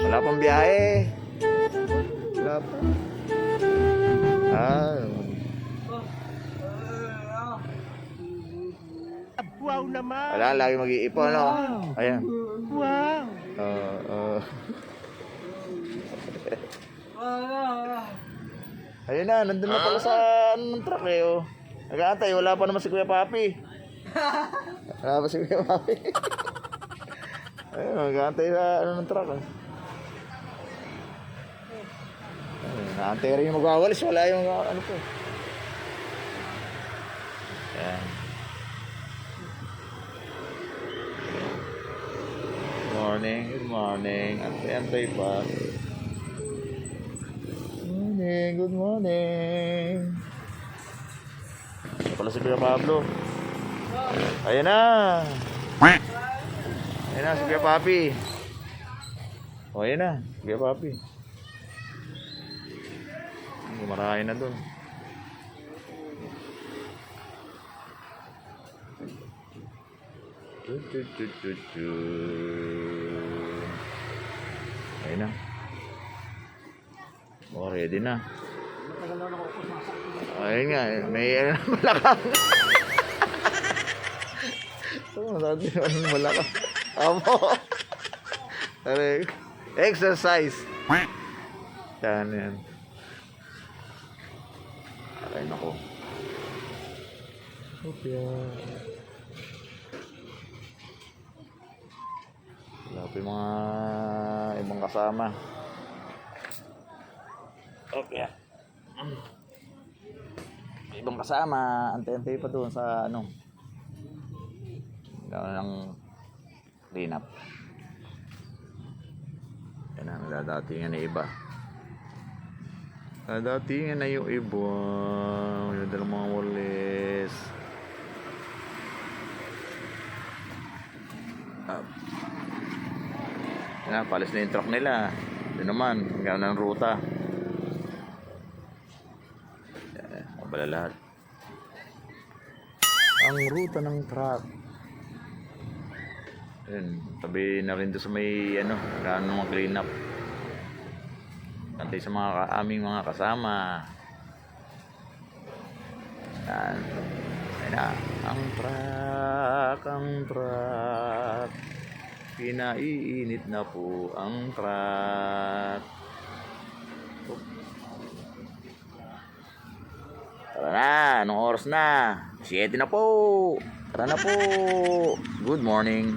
Wala pang biyahe. Wala pa. Wow naman. Wala, lagi mag-iipon, no? Ayan. Wow. Ayun na, nandun na pala sa ng truck eh, oh. Nag-aantay, wala pa naman si Kuya Papi. Wala pa si Kuya Papi. Ayun, nag-aantay sa ng truck, eh. Ayun, nag-aantay rin yung magwawalis, wala yung ano po. Ayan. Good morning. Antay pa. Good morning. Ito pala si Kuya Pablo. Ayan na. Ayan na si Kuya Papi. O, ayan na, Kuya Papi. Gumarahin na dun. Ayun na. Oh, ready na. Ayun nga, may malakang. Oh, sabi ano malakang. Amo. Exercise. Yan. Ay, nako. Okay. Wala pa yung mga ibang kasama. Okay. Ibang kasama, antay-antay pa doon sa ano. Gano'n ng clean up. Yan ang dadatingan na iba. Dadatingan na yung iba. Yung dalang mga walis. Yan, palis na yung truck nila. Yun naman, gano'n ng ruta. Yan, mabala lahat. Ang ruta ng truck. Yan, tabi na rin doon sa may ano, gano'n mga clean up. Antay sa mga aming mga kasama. Yan. Yan na, ang truck. Pinaiinit na po ang truck. Tara na, anong oras na? 7 na po. Tara na po. Good morning.